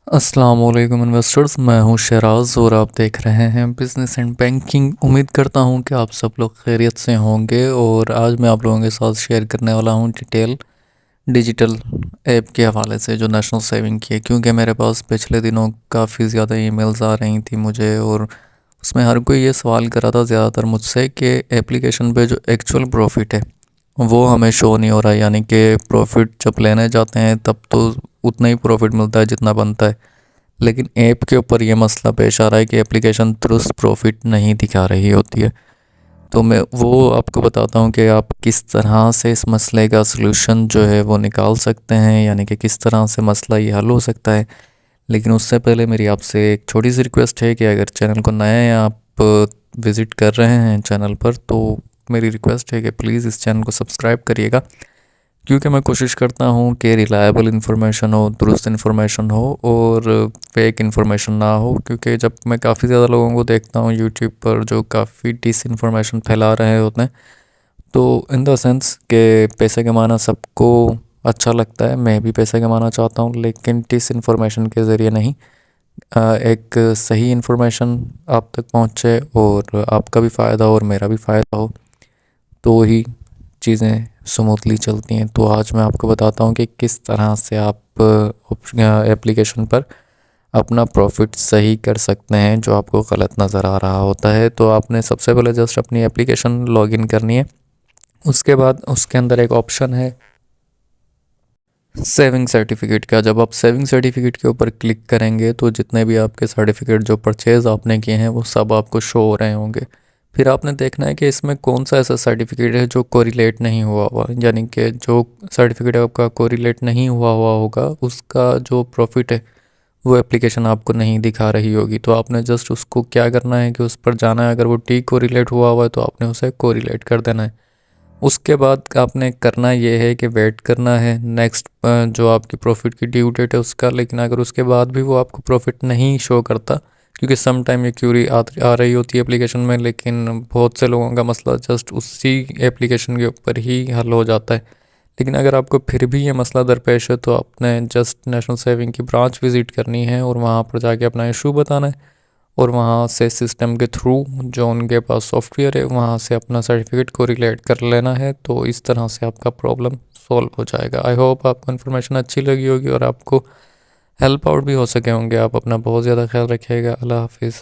अस्सलाम वालेकुम इन्वेस्टर्स, मैं हूं शराज और आप देख रहे हैं बिजनेस एंड बैंकिंग। उम्मीद करता हूं कि आप सब लोग खैरियत से होंगे। और आज मैं आप लोगों के साथ शेयर करने वाला हूं डिटेल डिजिटल ऐप के हवाले से जो नेशनल सेविंग की है, क्योंकि मेरे पास पिछले दिनों काफ़ी ज़्यादा ईमेल्स आ रही थी मुझे, और उसमें हर कोई ये सवाल कर रहा था ज़्यादातर मुझसे कि एप्लीकेशन पे जो एक्चुअल प्रॉफिट है वो हमें शो नहीं हो रहा है। यानी कि प्रॉफिट जब लेने जाते हैं तब तो उतना ही प्रॉफिट मिलता है जितना बनता है, लेकिन ऐप के ऊपर ये मसला पेश आ रहा है कि एप्लीकेशन तुरंत प्रॉफिट नहीं दिखा रही होती है। तो मैं वो आपको बताता हूँ कि आप किस तरह से इस मसले का सलूशन जो है वो निकाल सकते हैं, यानी कि किस तरह से मसला ये हल हो सकता है। लेकिन उससे पहले मेरी आपसे एक छोटी सी रिक्वेस्ट है कि अगर चैनल को नया है, आप विज़िट कर रहे हैं चैनल पर, तो मेरी रिक्वेस्ट है कि प्लीज़ इस चैनल को सब्सक्राइब करिएगा, क्योंकि मैं कोशिश करता हूँ कि रिलायबल इन्फॉर्मेशन हो, दुरुस्त इन्फॉर्मेशन हो और फेक इन्फॉर्मेशन ना हो। क्योंकि जब मैं काफ़ी ज़्यादा लोगों को देखता हूँ यूट्यूब पर जो काफ़ी डिस इन्फॉर्मेशन फैला रहे होते हैं, तो इन द सेंस के पैसे कमाना सबको अच्छा लगता है, मैं भी पैसे कमाना चाहता हूँ, लेकिन डिस इन्फॉर्मेशन के ज़रिए नहीं। एक सही इन्फॉर्मेशन आप तक पहुँचे और आपका भी फ़ायदा हो और मेरा भी फ़ायदा हो, तो ही चीज़ें स्मूथली चलती हैं। तो आज मैं आपको बताता हूँ कि किस तरह से आप एप्लीकेशन पर अपना प्रॉफिट सही कर सकते हैं जो आपको गलत नज़र आ रहा होता है। तो आपने सबसे पहले जस्ट अपनी एप्लीकेशन लॉगिन करनी है। उसके बाद उसके अंदर एक ऑप्शन है सेविंग सर्टिफिकेट का। जब आप सेविंग सर्टिफिकेट के ऊपर क्लिक करेंगे तो जितने भी आपके सर्टिफिकेट जो परचेज़ आपने किए हैं वो सब आपको शो हो रहे होंगे। फिर आपने देखना है कि इसमें कौन सा ऐसा सर्टिफिकेट है जो कोरिलेट नहीं हुआ हुआ, यानी कि जो सर्टिफिकेट आपका कोरिलेट नहीं हुआ हुआ होगा उसका जो प्रॉफिट है वो एप्लीकेशन आपको नहीं दिखा रही होगी। तो आपने जस्ट उसको क्या करना है कि उस पर जाना है। अगर वो टी कोरिलेट हुआ हुआ है तो आपने उसे कोरिलेट कर देना है। उसके बाद आपने करना ये है कि वेट करना है नेक्स्ट जो आपकी प्रॉफिट की ड्यू डेट है उसका। लेकिन अगर उसके बाद भी वो आपको प्रॉफिट नहीं शो करता, क्योंकि सम टाइम ये क्यूरी आ रही होती है एप्लीकेशन में, लेकिन बहुत से लोगों का मसला जस्ट उसी एप्लीकेशन के ऊपर ही हल हो जाता है। लेकिन अगर आपको फिर भी ये मसला दरपेश है तो आपने जस्ट नेशनल सेविंग की ब्रांच विज़िट करनी है और वहाँ पर जाके अपना इशू बताना है, और वहाँ से सिस्टम के थ्रू जो उनके पास सॉफ्टवेयर है वहाँ से अपना सर्टिफिकेट को रिलेट कर लेना है। तो इस तरह से आपका प्रॉब्लम सॉल्व हो जाएगा। आई होप आपको इन्फॉर्मेशन अच्छी लगी होगी और आपको हेल्प आउट भी हो सके होंगे। आप अपना बहुत ज़्यादा ख्याल रखिएगा। अल्लाह हाफिज़।